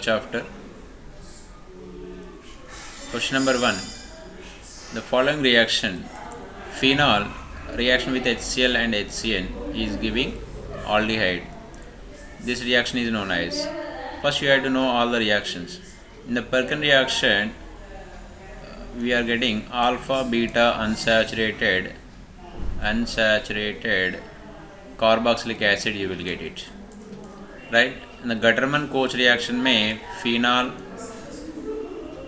chapter. Question number 1. The following reaction, phenol reaction with HCl and HCN is giving aldehyde. This reaction is known as. First you have to know all the reactions. In the Perkin reaction, we are getting alpha beta unsaturated carboxylic acid, you will get it, right? In the Gutterman-Koch reaction में phenol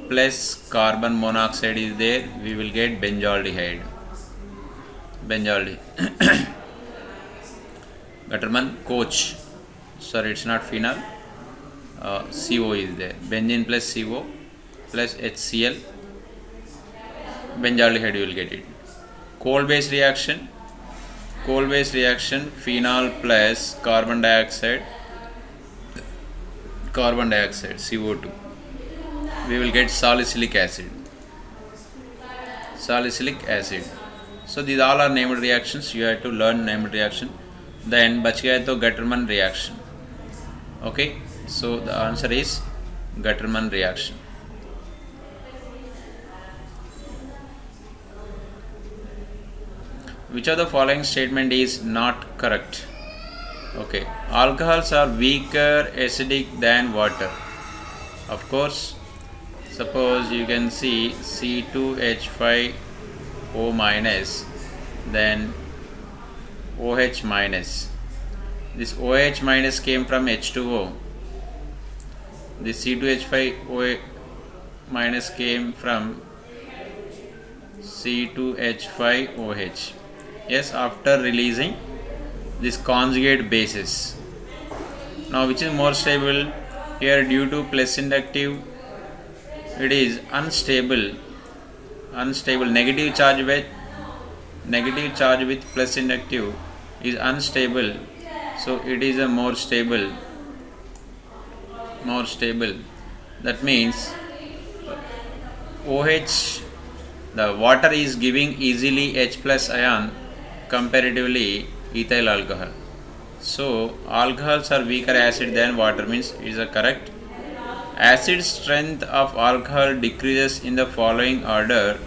plus carbon monoxide is there, we will get benzaldehyde. Gutterman-Koch, sorry, it's not phenol, CO is there, benzene plus CO plus HCl, benzaldehyde you will get it. Cold base reaction, phenol plus carbon dioxide CO2, we will get salicylic acid. So these all are named reactions, you have to learn named reaction. Then बच गया तो Gutterman reaction. Okay, so the answer is Gutterman reaction. Which of the following statement is not correct? Okay, alcohols are weaker acidic than water. Of course, suppose you can see C2H5O minus, then OH minus. This OH minus came from H2O. This C2H5O minus came from C2H5OH. Yes, after releasing this conjugate bases. Now which is more stable? Here due to plus inductive it is unstable. Negative charge with plus inductive is unstable, so it is a more stable. That means OH, the water is giving easily H plus ion comparatively ethyl alcohol. So alcohols are weaker acid than water means is a correct. Acid strength of alcohol decreases in the following order: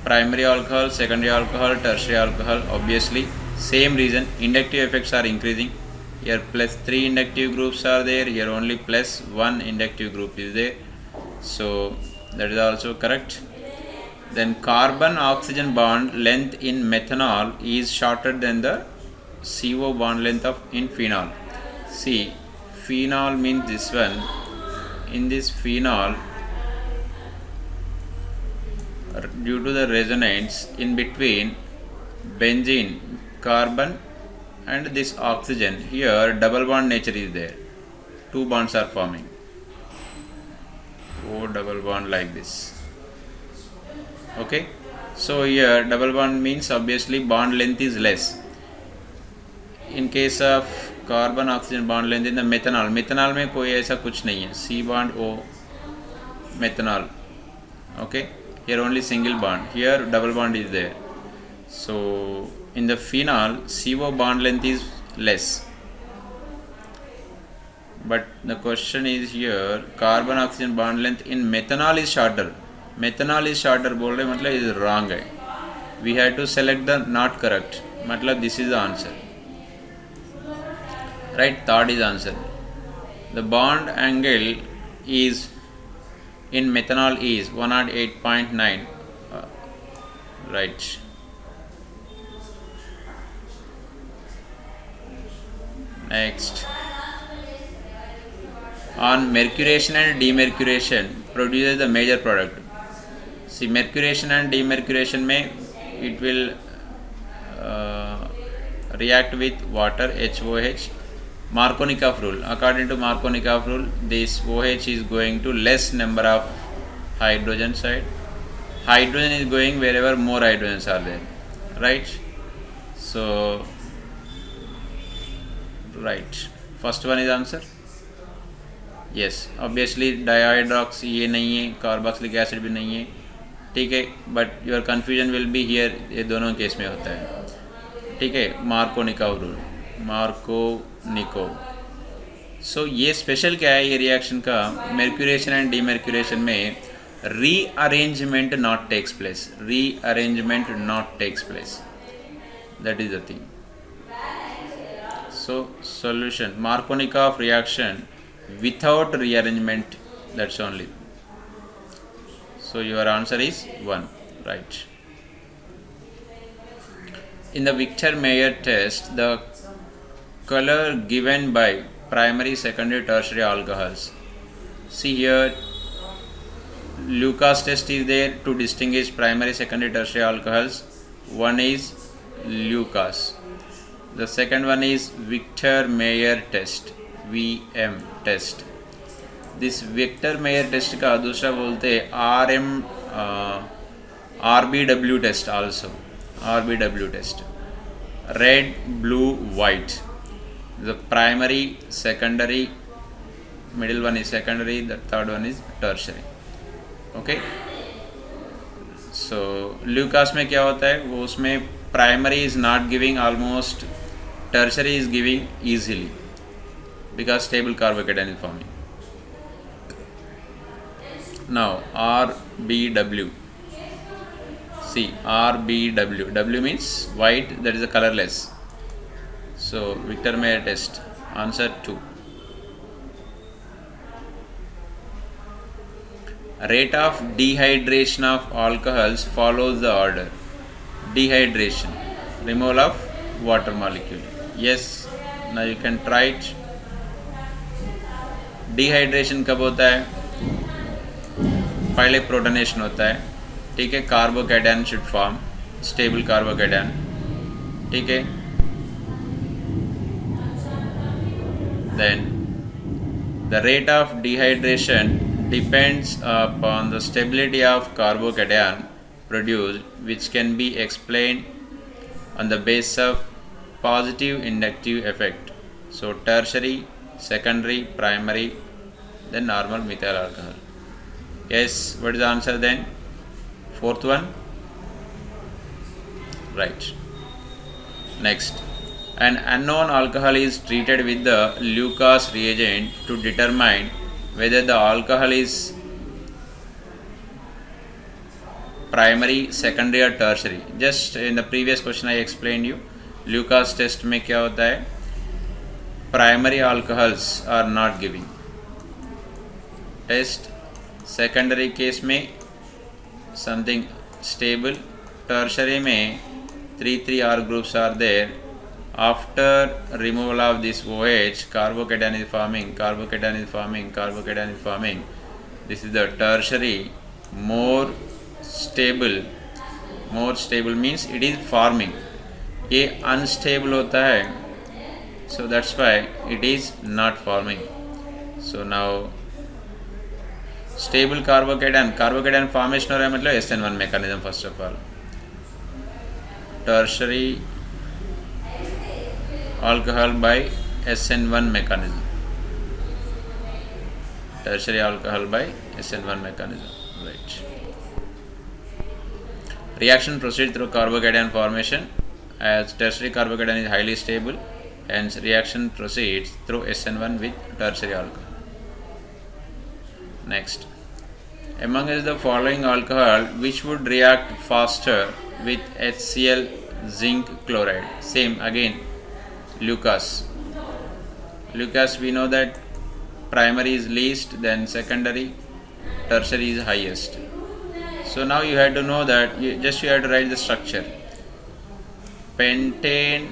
primary alcohol, secondary alcohol, tertiary alcohol. Obviously same reason, inductive effects are increasing. Here plus 3 inductive groups are there, here only plus 1 inductive group is there, so that is also correct. Then carbon oxygen bond length in methanol is shorter than the CO bond length in phenol. See, phenol means this one. In this phenol, due to the resonance in between benzene, carbon and this oxygen, here double bond nature is there. 2 bonds are forming. O double bond like this. Okay, so here double bond means obviously bond length is less. In case of carbon oxygen bond length in the methanol में कोई ऐसा कुछ नहीं है, C bond O methanol. Okay, here only single bond, here double bond is there. So in the phenol CO bond length is less, but the question is here carbon oxygen bond length in methanol is shorter. Methanol is shorter बोल रहे मतलब is wrong है. We have to select the not correct, मतलब this is the answer. Right, third is answer. The bond angle is in methanol is 108.9. Right. Next, on mercuration and demercuration produces the major product. See, mercuration and demercuration में it will react with water, HOH. Markovnikov rule. According to Markovnikov rule, this OH is going to less number of hydrogen side. Hydrogen is going wherever more hydrogens are there. Right? So, right. First one is answer. Yes, obviously dihydroxy ये नहीं है, carboxylic acid भी नहीं है, ठीक है, but your confusion will be here, ये दोनों केस में होता है, ठीक है. Markovnikov rule, सो ये स्पेशल क्या है ये रिएक्शन का, मेर्क्यूरेशन एंड डीमेर्क्यूरेशन में rearrangement not takes place, rearrangement not takes place, that is the thing. So solution, Markovnikov reaction without rearrangement, that's only. So your answer is 1, right. In the Victor-Mayer test, the color given by primary, secondary, tertiary alcohols, see here Lucas test is there to distinguish primary, secondary, tertiary alcohols. One is Lucas, the second one is Victor-Mayer test, VM test. This Victor-Mayer test का दूसरा बोलते हैं RBW test also, RBW test, red, blue, white. The primary, secondary, middle one is secondary, the third one is tertiary. Okay. So Lucas में क्या होता है, वो उसमें primary is not giving almost, tertiary is giving easily because stable carbocation is forming. Now RBW, see RBW, W means white, that is a colorless. So Victor-Mayer test, answer 2. Rate of dehydration of alcohols follows the order. Dehydration, removal of water molecule. Yes, now you can try it. Dehydration कब होता है, पहले protonation होता है, ठीक है, carbocation should form, stable carbocation, ठीक है, then the rate of dehydration depends upon the stability of carbocation produced, which can be explained on the basis of positive inductive effect. So tertiary, secondary, primary, then normal methyl alcohol. Yes, what is the answer then? Fourth one? Right. Next. An unknown alcohol is treated with the Lucas reagent to determine whether the alcohol is primary, secondary or tertiary. Just in the previous question I explained you, Lucas test में क्या होता है, primary alcohols are not giving. Test secondary case में something stable, tertiary में 3,3 R groups are there. After removal of this OH, carbocation is forming, carbocation is forming, carbocation is forming. This is the tertiary, more stable. More stable means it is forming. ये unstable होता है, so that's why it is not forming. So now stable carbocation, carbocation formation हो रहा है मतलब SN1 mechanism first of all. Tertiary alcohol by SN1 mechanism. Tertiary alcohol by SN1 mechanism. Right. Reaction proceeds through carbocation formation, as tertiary carbocation is highly stable, hence reaction proceeds through SN1 with tertiary alcohol. Next. Among the following alcohol, which would react faster with HCl zinc chloride? Same again, Lucas. Lucas, we know that primary is least, then secondary, tertiary is highest. So now you have to know that, you have to write the structure. Pentane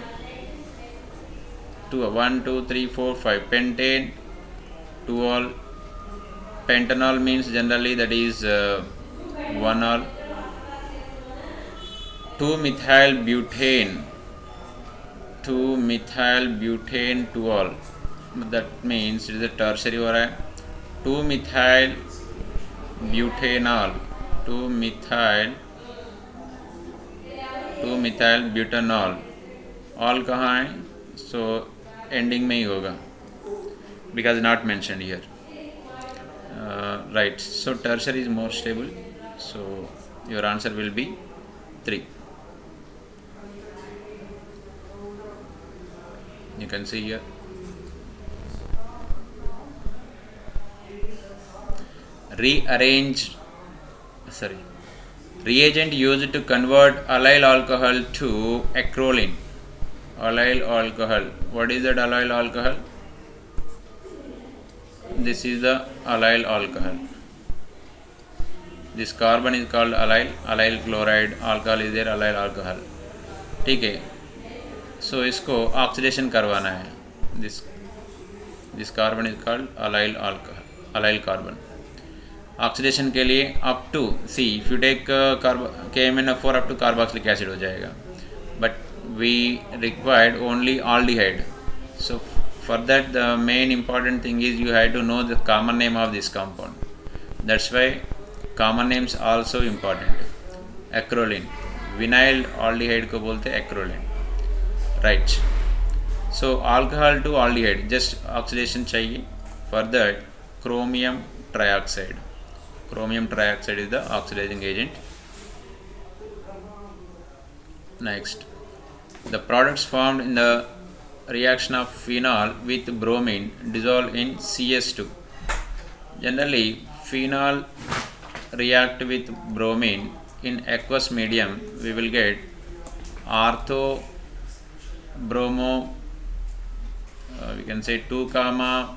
to 1, 2, 3, 4, 5. Pentane to all. Pentanol means generally that is 1 all. 2-methyl butane. 2-methyl butane to all. That means it is a tertiary हो रहा है. 2-methyl butanol. 2-methyl butanol. All कहाँ है? So ending में ही होगा, because not mentioned here. Right. So tertiary is more stable. So your answer will be 3. You can see here. rearranged, sorry, reagent used to convert allyl alcohol to acrolein. Allyl alcohol. What is that allyl alcohol? This is the allyl alcohol. This carbon is called allyl chloride. Alcohol is there, allyl alcohol. ठीक है. So इसको oxidation करवाना है. This carbon is called allyl alcohol, allyl carbon. Oxidation के लिए up to C if you take KMnO4 up to carboxylic acid हो जाएगा, but we required only aldehyde. So for that the main important thing is you have to know the common name of this compound. That's why common names also important. Acrolein, vinyl aldehyde को बोलते हैं acrolein, right? So alcohol to aldehyde just oxidation चाहिए. For that chromium trioxide. Chromium trioxide is the oxidizing agent. Next, the products formed in the reaction of phenol with bromine dissolve in CS2. Generally, phenol react with bromine in aqueous medium. We will get ortho bromo. We can say 2 comma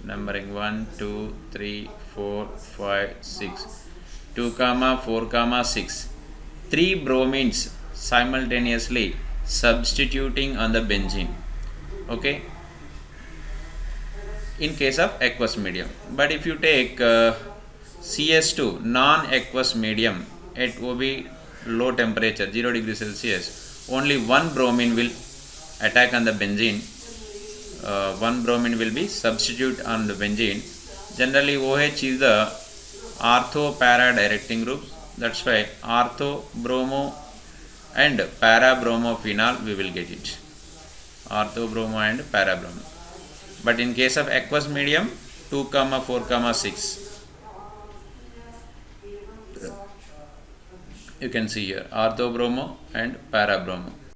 numbering 1 2 3 4 5 6 2 comma 4 comma 6 3 bromines simultaneously substituting on the benzene. Okay, in case of aqueous medium. But if you take CS2 non-aqueous medium at OB low temperature 0 degree Celsius, only one bromine will attack on the benzene. One bromine will be substitute on the benzene. Generally OH is the ortho para directing group. That's why ortho bromo and para bromo phenol we will get it. Ortho bromo and para bromo. But in case of aqueous medium 2 comma 4 comma 6, you can see here ortho bromo and para bromo.